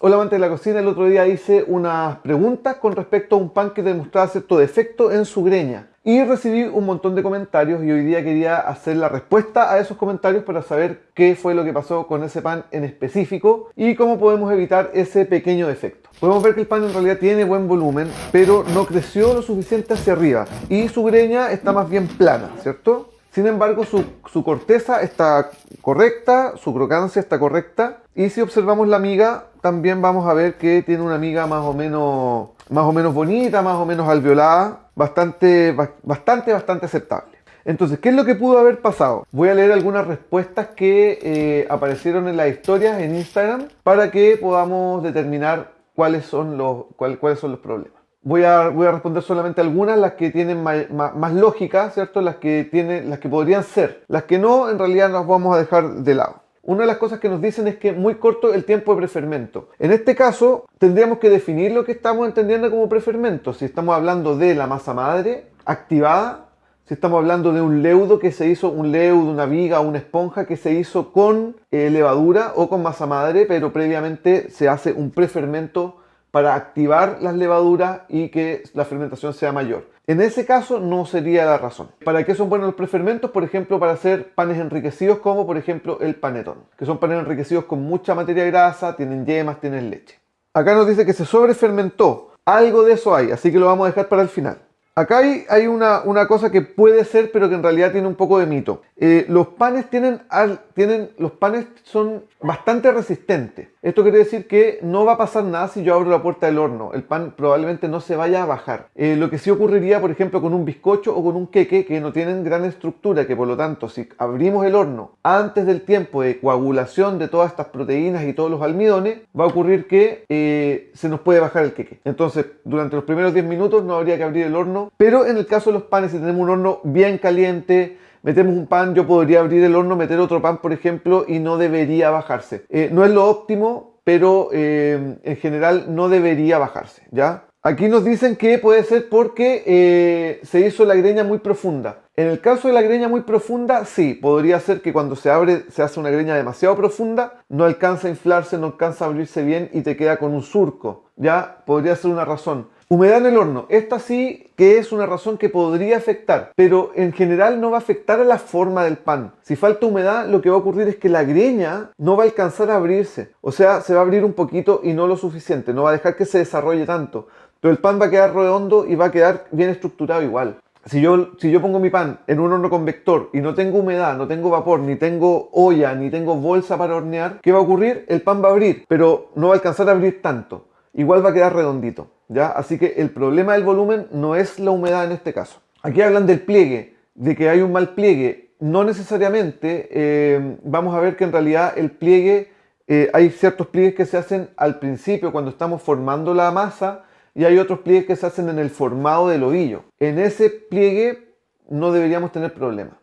Hola amante de la cocina, el otro día hice unas preguntas con respecto a un pan que demostraba cierto defecto en su greña y recibí un montón de comentarios y hoy día quería hacer la respuesta a esos comentarios para saber qué fue lo que pasó con ese pan en específico y cómo podemos evitar ese pequeño defecto. Podemos ver que el pan en realidad tiene buen volumen, pero no creció lo suficiente hacia arriba y su greña está más bien plana, ¿cierto? Sin embargo, su corteza está correcta, su crocancia está correcta. Y si observamos la miga, también vamos a ver que tiene una miga más o menos bonita, más o menos alveolada, bastante aceptable. Entonces, ¿qué es lo que pudo haber pasado? Voy a leer algunas respuestas que aparecieron en las historias en Instagram para que podamos determinar cuáles son los problemas. Voy a responder solamente algunas, las que tienen más lógica, ¿cierto? Las que podrían ser. Las que no, en realidad las vamos a dejar de lado. Una de las cosas que nos dicen es que muy corto el tiempo de prefermento. En este caso, tendríamos que definir lo que estamos entendiendo como prefermento. Si estamos hablando de la masa madre activada, si estamos hablando de un leudo que se hizo, una viga o una esponja que se hizo con levadura o con masa madre, pero previamente se hace un prefermento para activar las levaduras y que la fermentación sea mayor. En ese caso no sería la razón. ¿Para qué son buenos los prefermentos? Por ejemplo, para hacer panes enriquecidos como por ejemplo el panetón, que son panes enriquecidos con mucha materia grasa, tienen yemas, tienen leche. Acá nos dice que se sobrefermentó. Algo de eso hay, así que lo vamos a dejar para el final. Acá hay una cosa que puede ser, pero que en realidad tiene un poco de mito. Los panes son bastante resistentes. Esto quiere decir que no va a pasar nada si yo abro la puerta del horno. El pan probablemente no se vaya a bajar. Lo que sí ocurriría, por ejemplo, con un bizcocho o con un queque, que no tienen gran estructura, que por lo tanto, si abrimos el horno antes del tiempo de coagulación de todas estas proteínas y todos los almidones, va a ocurrir que se nos puede bajar el queque. Entonces, durante los primeros 10 minutos no habría que abrir el horno. Pero en el caso de los panes, si tenemos un horno bien caliente, metemos un pan, yo podría abrir el horno, meter otro pan, por ejemplo, y no debería bajarse. No es lo óptimo, pero en general no debería bajarse, ¿ya? Aquí nos dicen que puede ser porque se hizo la greña muy profunda. En el caso de la greña muy profunda, sí, podría ser que cuando se abre, se hace una greña demasiado profunda, no alcanza a inflarse, no alcanza a abrirse bien y te queda con un surco, ¿ya? Podría ser una razón. Humedad en el horno. Esta sí que es una razón que podría afectar, pero en general no va a afectar a la forma del pan. Si falta humedad, lo que va a ocurrir es que la greña no va a alcanzar a abrirse. O sea, se va a abrir un poquito y no lo suficiente. No va a dejar que se desarrolle tanto. Pero el pan va a quedar redondo y va a quedar bien estructurado igual. Si yo pongo mi pan en un horno convector y no tengo humedad, no tengo vapor, ni tengo olla, ni tengo bolsa para hornear, ¿qué va a ocurrir? El pan va a abrir, pero no va a alcanzar a abrir tanto. Igual va a quedar redondito, ¿ya? Así que el problema del volumen no es la humedad en este caso. Aquí hablan del pliegue, de que hay un mal pliegue. No necesariamente, vamos a ver que en realidad el pliegue, hay ciertos pliegues que se hacen al principio cuando estamos formando la masa y hay otros pliegues que se hacen en el formado del ovillo. En ese pliegue no deberíamos tener problema.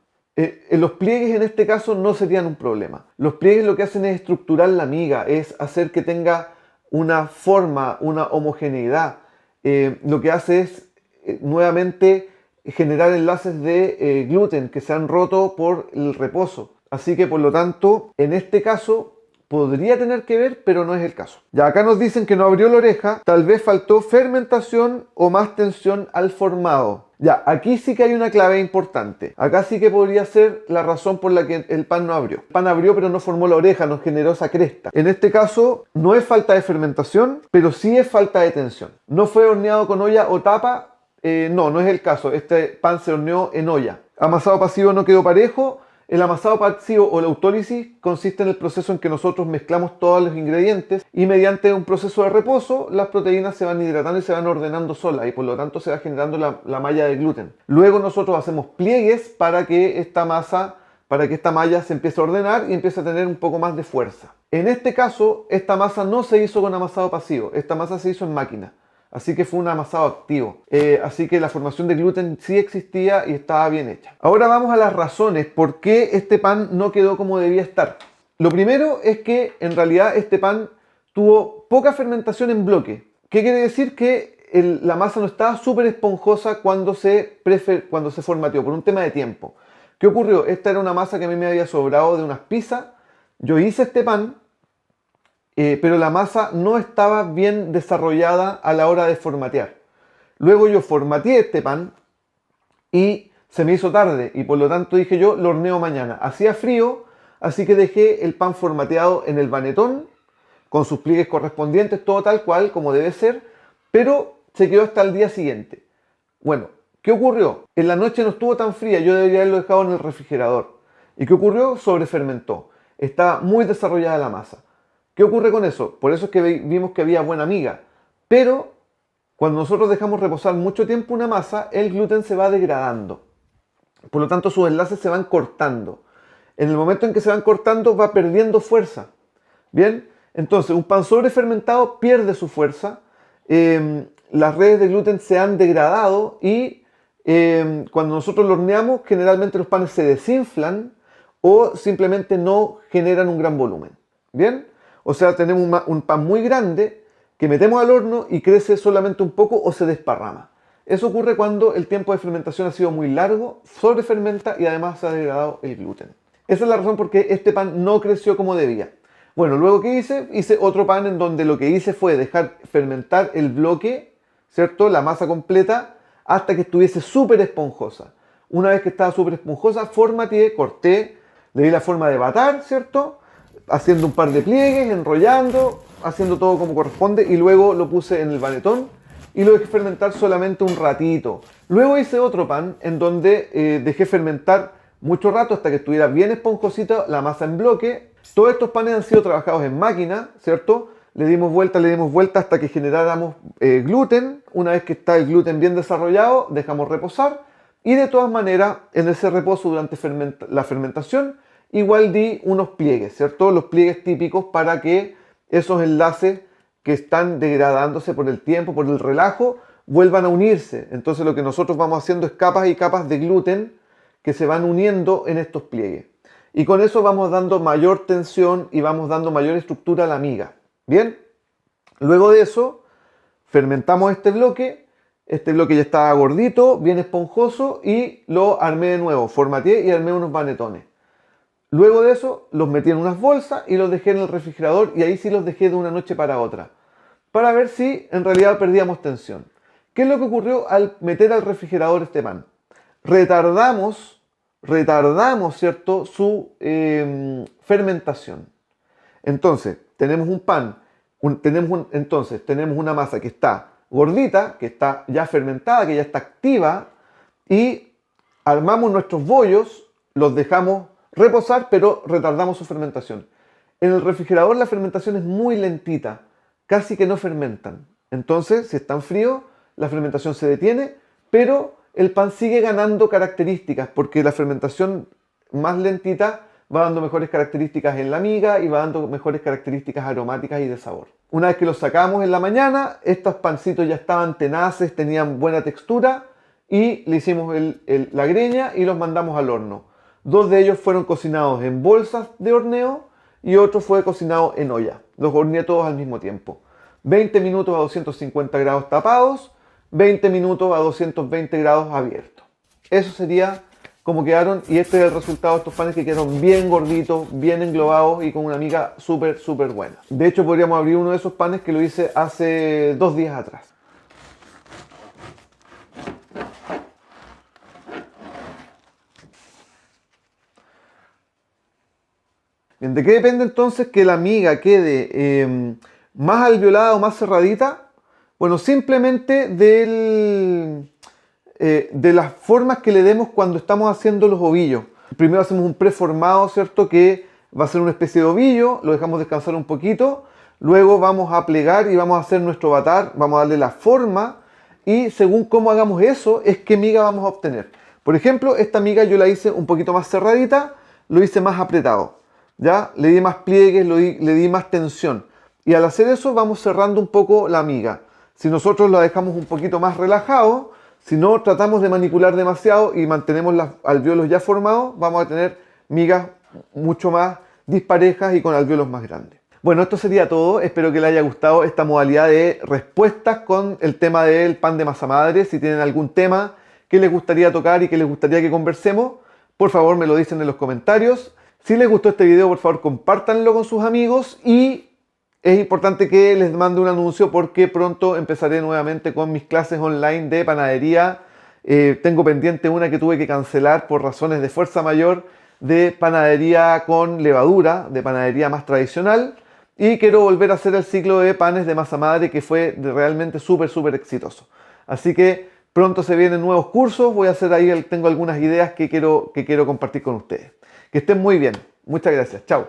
Los pliegues en este caso no serían un problema. Los pliegues lo que hacen es estructurar la miga, es hacer que tenga una forma, una homogeneidad. Lo que hace es nuevamente generar enlaces de gluten que se han roto por el reposo. Así que por lo tanto, en este caso podría tener que ver, pero no es el caso. Ya acá nos dicen que no abrió la oreja, tal vez faltó fermentación o más tensión al formado. Ya, aquí sí que hay una clave importante. Acá sí que podría ser la razón por la que el pan no abrió. El pan abrió pero no formó la oreja, no generó esa cresta. En este caso no es falta de fermentación, pero sí es falta de tensión. No fue horneado con olla o tapa, no es el caso. Este pan se horneó en olla. Amasado pasivo no quedó parejo. El amasado pasivo o la autólisis consiste en el proceso en que nosotros mezclamos todos los ingredientes y mediante un proceso de reposo las proteínas se van hidratando y se van ordenando solas y por lo tanto se va generando la malla de gluten. Luego nosotros hacemos pliegues para que esta malla se empiece a ordenar y empiece a tener un poco más de fuerza. En este caso, esta masa no se hizo con amasado pasivo, esta masa se hizo en máquina. Así que fue un amasado activo. Así que la formación de gluten sí existía y estaba bien hecha. Ahora vamos a las razones por qué este pan no quedó como debía estar. Lo primero es que en realidad este pan tuvo poca fermentación en bloque. ¿Qué quiere decir? Que la masa no estaba súper esponjosa cuando se formateó por un tema de tiempo. ¿Qué ocurrió? Esta era una masa que a mí me había sobrado de unas pizzas. Yo hice este pan pero la masa no estaba bien desarrollada a la hora de formatear. Luego yo formateé este pan y se me hizo tarde y por lo tanto dije yo, lo horneo mañana. Hacía frío, así que dejé el pan formateado en el banetón con sus pliegues correspondientes, todo tal cual como debe ser, pero se quedó hasta el día siguiente. Bueno, ¿qué ocurrió? En la noche no estuvo tan fría, yo debería haberlo dejado en el refrigerador. ¿Y qué ocurrió? Sobrefermentó. Estaba muy desarrollada la masa. ¿Qué ocurre con eso? Por eso es que vimos que había buena miga. Pero cuando nosotros dejamos reposar mucho tiempo una masa, el gluten se va degradando. Por lo tanto, sus enlaces se van cortando. En el momento en que se van cortando, va perdiendo fuerza. Bien, entonces un pan sobrefermentado pierde su fuerza. Las redes de gluten se han degradado y cuando nosotros lo horneamos, generalmente los panes se desinflan o simplemente no generan un gran volumen. Bien, o sea, tenemos un pan muy grande que metemos al horno y crece solamente un poco o se desparrama. Eso ocurre cuando el tiempo de fermentación ha sido muy largo, sobrefermenta y además se ha degradado el gluten. Esa es la razón por qué este pan no creció como debía. Bueno, luego ¿qué hice? Hice otro pan en donde lo que hice fue dejar fermentar el bloque, ¿cierto? La masa completa, hasta que estuviese súper esponjosa. Una vez que estaba súper esponjosa, formateé, corté, le di la forma de batar, ¿cierto? Haciendo un par de pliegues, enrollando, haciendo todo como corresponde y luego lo puse en el banetón y lo dejé fermentar solamente un ratito. Luego hice otro pan en donde dejé fermentar mucho rato hasta que estuviera bien esponjosita la masa en bloque. Todos estos panes han sido trabajados en máquina, ¿cierto? Le dimos vuelta hasta que generáramos gluten. Una vez que está el gluten bien desarrollado, dejamos reposar. Y de todas maneras, en ese reposo durante la fermentación, igual di unos pliegues, ¿cierto? Los pliegues típicos para que esos enlaces que están degradándose por el tiempo, por el relajo, vuelvan a unirse. Entonces lo que nosotros vamos haciendo es capas y capas de gluten que se van uniendo en estos pliegues. Y con eso vamos dando mayor tensión y vamos dando mayor estructura a la miga. Bien, luego de eso fermentamos este bloque ya estaba gordito, bien esponjoso y lo armé de nuevo, formateé y armé unos banetones. Luego de eso los metí en unas bolsas y los dejé en el refrigerador y ahí sí los dejé de una noche para otra, para ver si en realidad perdíamos tensión. ¿Qué es lo que ocurrió al meter al refrigerador este pan? Retardamos, ¿cierto?, su fermentación. Entonces, tenemos un pan, tenemos una masa que está gordita, que está ya fermentada, que ya está activa, y armamos nuestros bollos, los dejamos reposar, pero retardamos su fermentación. En el refrigerador la fermentación es muy lentita, casi que no fermentan. Entonces, si están fríos, la fermentación se detiene, pero el pan sigue ganando características, porque la fermentación más lentita va dando mejores características en la miga y va dando mejores características aromáticas y de sabor. Una vez que los sacamos en la mañana, estos pancitos ya estaban tenaces, tenían buena textura y le hicimos la greña y los mandamos al horno. Dos de ellos fueron cocinados en bolsas de horneo y otro fue cocinado en olla. Los horneé todos al mismo tiempo. 20 minutos a 250 grados tapados, 20 minutos a 220 grados abiertos. Eso sería como quedaron y este es el resultado de estos panes que quedaron bien gorditos, bien englobados y con una miga súper buena. De hecho podríamos abrir uno de esos panes que lo hice hace 2 días atrás. Bien, ¿de qué depende entonces que la miga quede más alveolada o más cerradita? Bueno, simplemente de las formas que le demos cuando estamos haciendo los ovillos. Primero hacemos un preformado, ¿cierto? Que va a ser una especie de ovillo, lo dejamos descansar un poquito, luego vamos a plegar y vamos a hacer nuestro batar, vamos a darle la forma y según cómo hagamos eso es qué miga vamos a obtener. Por ejemplo, esta miga yo la hice un poquito más cerradita, lo hice más apretado, ¿ya? Le di más pliegues, le di más tensión y al hacer eso vamos cerrando un poco la miga. Si nosotros la dejamos un poquito más relajado, si no tratamos de manipular demasiado y mantenemos los alvéolos ya formados, vamos a tener migas mucho más disparejas y con alvéolos más grandes. Bueno, esto sería todo. Espero que les haya gustado esta modalidad de respuestas con el tema del pan de masa madre. Si tienen algún tema que les gustaría tocar y que les gustaría que conversemos, por favor me lo dicen en los comentarios. Si les gustó este video, por favor compártanlo con sus amigos y Es importante que les mande un anuncio porque pronto empezaré nuevamente con mis clases online de panadería. Tengo pendiente una que tuve que cancelar por razones de fuerza mayor de panadería con levadura, de panadería más tradicional. Y quiero volver a hacer el ciclo de panes de masa madre que fue realmente súper exitoso. Así que pronto se vienen nuevos cursos. Voy a hacer ahí, tengo algunas ideas que quiero compartir con ustedes. Que estén muy bien. Muchas gracias. Chao.